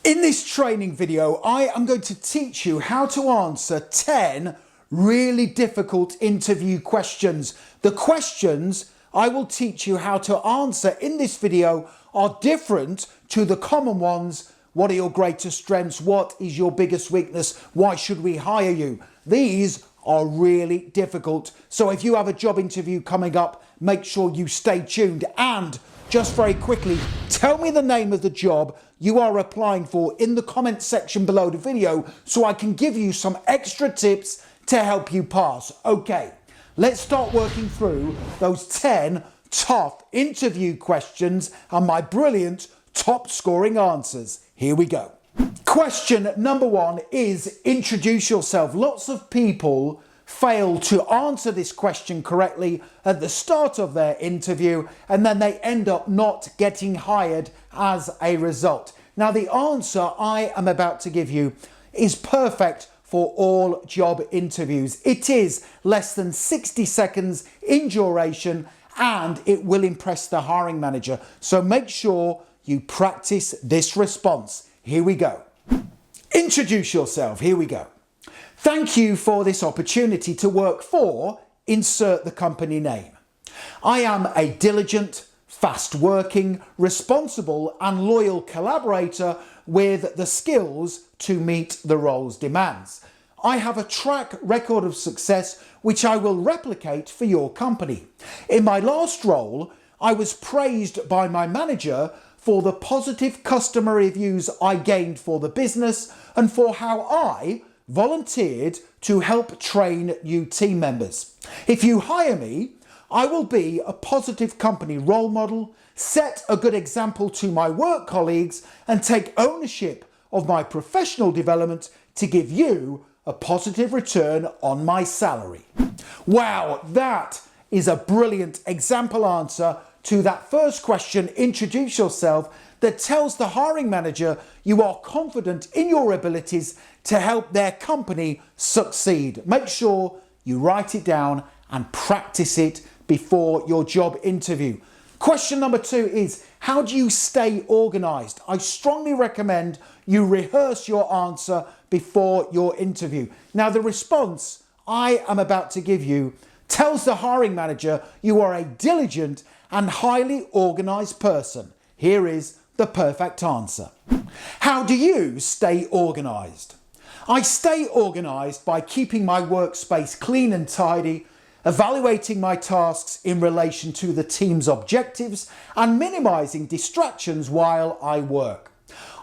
In this training video, I am going to teach you how to answer 10 really difficult interview questions. The questions I will teach you how to answer in this video are different to the common ones. What are your greatest strengths? What is your biggest weakness? Why should we hire you? These are really difficult. So if you have a job interview coming up, make sure you stay tuned. And just very quickly, tell me the name of the job you are applying for in the comment section below the video so I can give you some extra tips to help you pass. Okay, let's start working through those 10 tough interview questions and my brilliant top scoring answers. Here we go. Question number 1 is introduce yourself. Lots of people fail to answer this question correctly at the start of their interview and then they end up not getting hired as a result. Now the answer I am about to give you is perfect for all job interviews. It is less than 60 seconds in duration and it will impress the hiring manager. So make sure you practice this response. Here we go. Introduce yourself. Here we go. Thank you for this opportunity to work for, insert the company name. I am a diligent, fast-working, responsible and loyal collaborator with the skills to meet the role's demands. I have a track record of success which I will replicate for your company. In my last role, I was praised by my manager for the positive customer reviews I gained for the business and for how I volunteered to help train new team members. If you hire me, I will be a positive company role model, set a good example to my work colleagues, and take ownership of my professional development to give you a positive return on my salary. Wow, that is a brilliant example answer to that first question, introduce yourself, that tells the hiring manager you are confident in your abilities to help their company succeed. Make sure you write it down and practice it before your job interview. Question number 2 is, how do you stay organized? I strongly recommend you rehearse your answer before your interview. Now, the response I am about to give you tells the hiring manager you are a diligent and highly organized person. Here is the perfect answer. How do you stay organized? I stay organized by keeping my workspace clean and tidy, evaluating my tasks in relation to the team's objectives, and minimizing distractions while I work.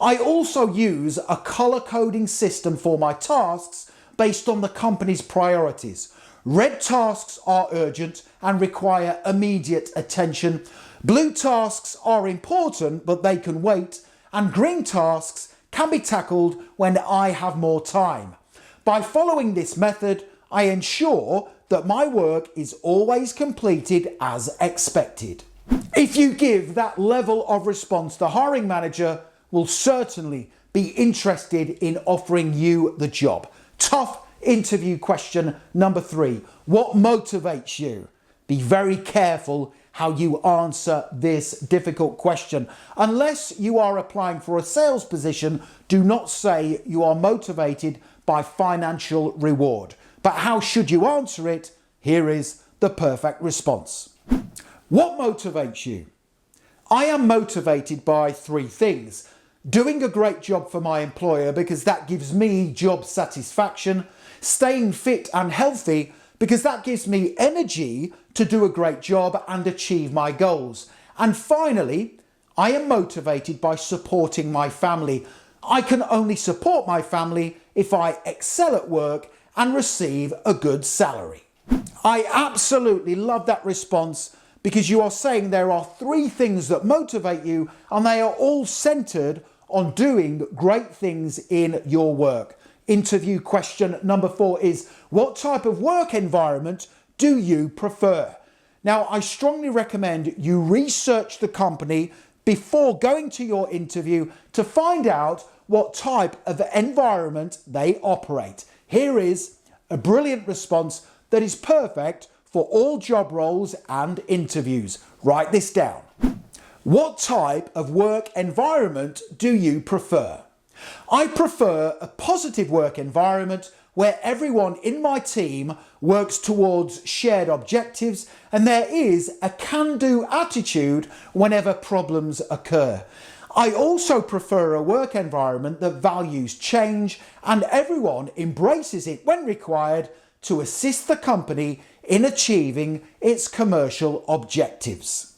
I also use a color coding system for my tasks based on the company's priorities. Red tasks are urgent and require immediate attention. Blue tasks are important, but they can wait. And green tasks can be tackled when I have more time. By following this method, I ensure that my work is always completed as expected. If you give that level of response, the hiring manager will certainly be interested in offering you the job. Tough interview question number 3. What motivates you? Be very careful how you answer this difficult question. Unless you are applying for a sales position, do not say you are motivated by financial reward. But how should you answer it? Here is the perfect response. What motivates you? I am motivated by 3 things. Doing a great job for my employer because that gives me job satisfaction. Staying fit and healthy because that gives me energy to do a great job and achieve my goals. And finally, I am motivated by supporting my family. I can only support my family if I excel at work and receive a good salary. I absolutely love that response because you are saying there are 3 things that motivate you and they are all centered on doing great things in your work. Interview question number 4 is, what type of work environment do you prefer? Now, I strongly recommend you research the company before going to your interview to find out what type of environment they operate. Here is a brilliant response that is perfect for all job roles and interviews. Write this down. What type of work environment do you prefer? I prefer a positive work environment where everyone in my team works towards shared objectives and there is a can-do attitude whenever problems occur. I also prefer a work environment that values change and everyone embraces it when required to assist the company in achieving its commercial objectives.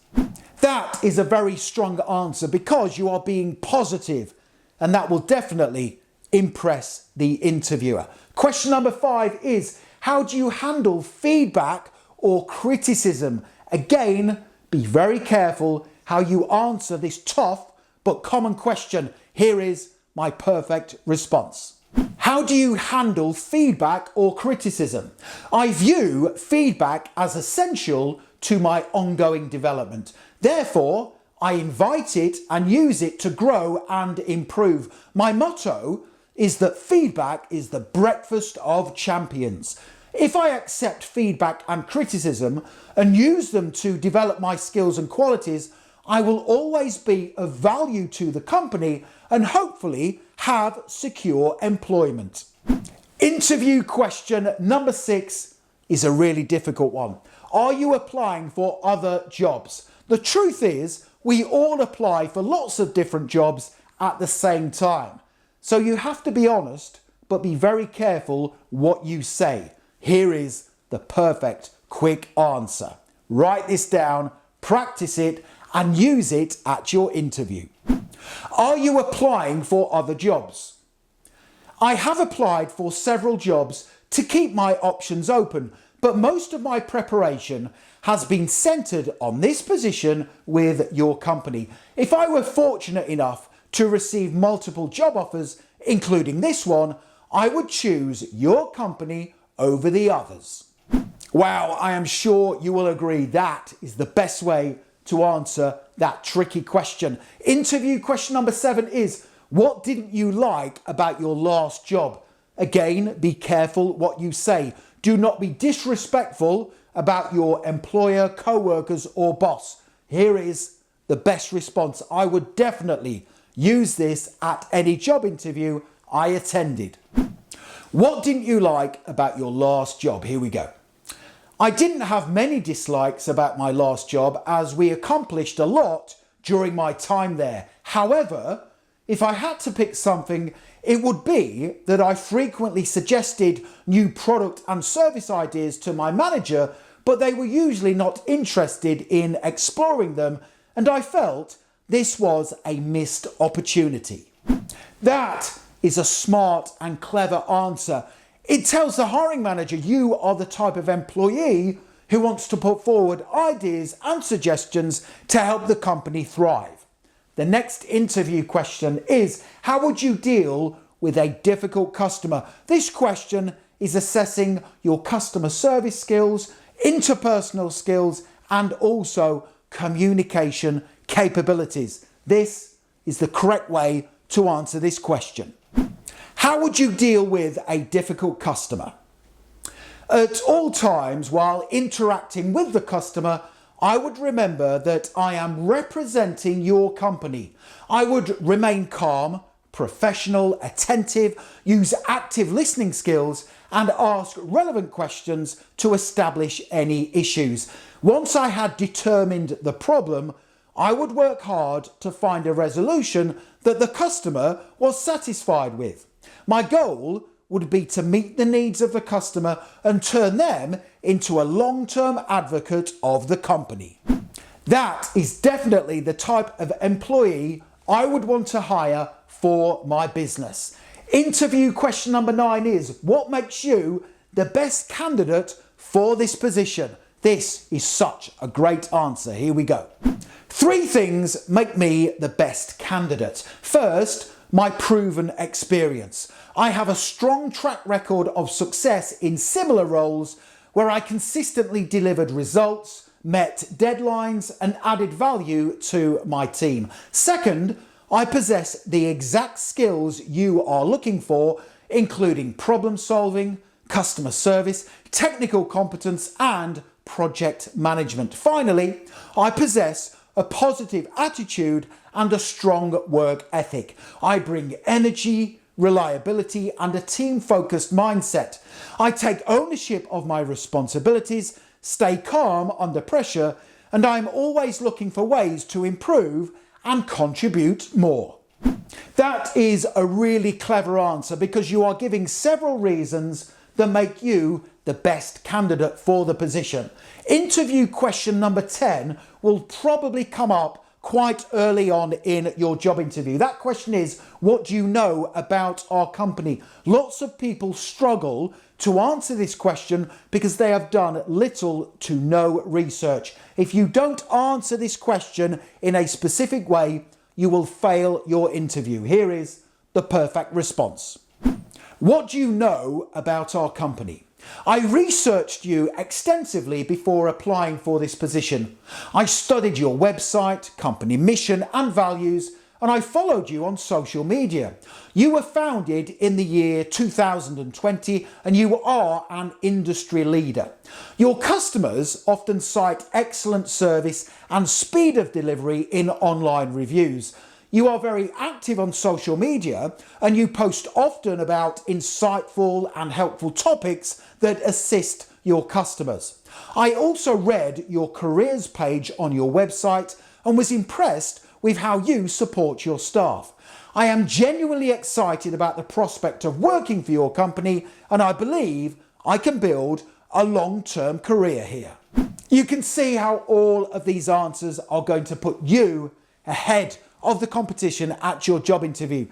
That is a very strong answer because you are being positive, and that will definitely impress the interviewer. Question number 5 is, how do you handle feedback or criticism? Again, be very careful how you answer this tough but common question. Here is my perfect response. How do you handle feedback or criticism? I view feedback as essential to my ongoing development. Therefore, I invite it and use it to grow and improve. My motto is that feedback is the breakfast of champions. If I accept feedback and criticism and use them to develop my skills and qualities, I will always be of value to the company and hopefully have secure employment. Interview question number 6 is a really difficult one. Are you applying for other jobs? The truth is, we all apply for lots of different jobs at the same time. So you have to be honest, but be very careful what you say. Here is the perfect quick answer. Write this down, practice it, and use it at your interview. Are you applying for other jobs? I have applied for several jobs to keep my options open, but most of my preparation has been centered on this position with your company. If I were fortunate enough to receive multiple job offers, including this one, I would choose your company over the others. Wow, I am sure you will agree that is the best way to answer that tricky question. Interview question number 7 is, what didn't you like about your last job? Again, be careful what you say. Do not be disrespectful about your employer, co-workers or boss. Here is the best response. I would definitely use this at any job interview I attended. What didn't you like about your last job? Here we go. I didn't have many dislikes about my last job as we accomplished a lot during my time there. However, if I had to pick something, it would be that I frequently suggested new product and service ideas to my manager, but they were usually not interested in exploring them, and I felt this was a missed opportunity. That is a smart and clever answer. It tells the hiring manager you are the type of employee who wants to put forward ideas and suggestions to help the company thrive. The next interview question is, how would you deal with a difficult customer? This question is assessing your customer service skills, interpersonal skills, and also communication capabilities. This is the correct way to answer this question. How would you deal with a difficult customer? At all times while interacting with the customer, I would remember that I am representing your company. I would remain calm, professional, attentive, use active listening skills, and ask relevant questions to establish any issues. Once I had determined the problem, I would work hard to find a resolution that the customer was satisfied with. My goal would be to meet the needs of the customer and turn them into a long-term advocate of the company. That is definitely the type of employee I would want to hire for my business. Interview question number 9 is, what makes you the best candidate for this position? This is such a great answer. Here we go. 3 things make me the best candidate. First, my proven experience. I have a strong track record of success in similar roles where I consistently delivered results, met deadlines, and added value to my team. Second, I possess the exact skills you are looking for, including problem solving, customer service, technical competence, and project management. Finally, I possess a positive attitude, and a strong work ethic. I bring energy, reliability, and a team-focused mindset. I take ownership of my responsibilities, stay calm under pressure, and I'm always looking for ways to improve and contribute more. That is a really clever answer because you are giving several reasons that make you the best candidate for the position. Interview question number 10 will probably come up quite early on in your job interview. That question is, what do you know about our company? Lots of people struggle to answer this question because they have done little to no research. If you don't answer this question in a specific way, you will fail your interview. Here is the perfect response. What do you know about our company? I researched you extensively before applying for this position. I studied your website, company mission and values, and I followed you on social media. You were founded in the year 2020 and you are an industry leader. Your customers often cite excellent service and speed of delivery in online reviews. You are very active on social media and you post often about insightful and helpful topics that assist your customers. I also read your careers page on your website and was impressed with how you support your staff. I am genuinely excited about the prospect of working for your company and I believe I can build a long-term career here. You can see how all of these answers are going to put you ahead of the competition at your job interview.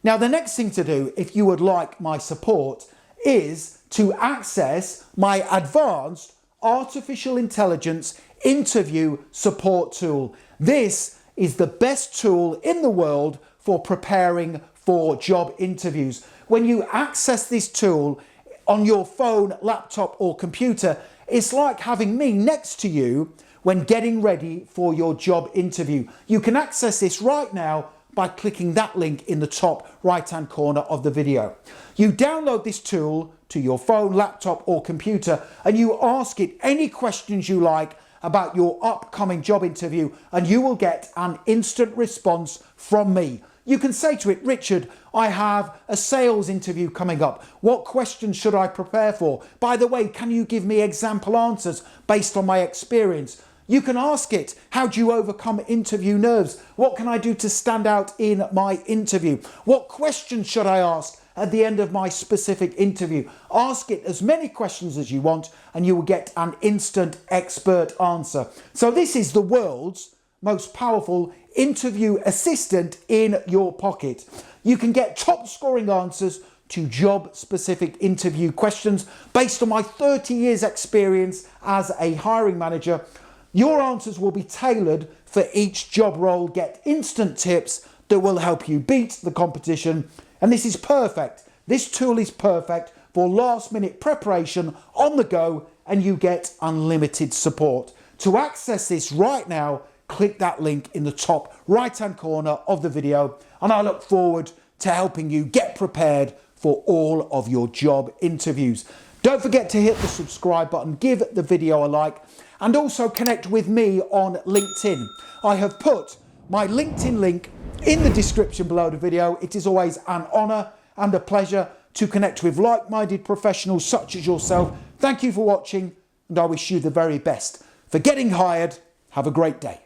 Now, the next thing to do, if you would like my support, is to access my advanced artificial intelligence interview support tool. This is the best tool in the world for preparing for job interviews. When you access this tool on your phone, laptop or computer, it's like having me next to you when getting ready for your job interview. You can access this right now by clicking that link in the top right-hand corner of the video. You download this tool to your phone, laptop or computer and you ask it any questions you like about your upcoming job interview and you will get an instant response from me. You can say to it, Richard, I have a sales interview coming up. What questions should I prepare for? By the way, can you give me example answers based on my experience? You can ask it, how do you overcome interview nerves? What can I do to stand out in my interview? What questions should I ask at the end of my specific interview? Ask it as many questions as you want and you will get an instant expert answer. So this is the world's most powerful interview assistant in your pocket. You can get top scoring answers to job specific interview questions based on my 30 years experience as a hiring manager. Your answers will be tailored for each job role. Get instant tips that will help you beat the competition. And this is perfect. This tool is perfect for last minute preparation on the go and you get unlimited support. To access this right now, click that link in the top right hand corner of the video and I look forward to helping you get prepared for all of your job interviews. Don't forget to hit the subscribe button, give the video a like and also connect with me on LinkedIn. I have put my LinkedIn link in the description below the video. It is always an honour and a pleasure to connect with like-minded professionals such as yourself. Thank you for watching and I wish you the very best. For getting hired, have a great day.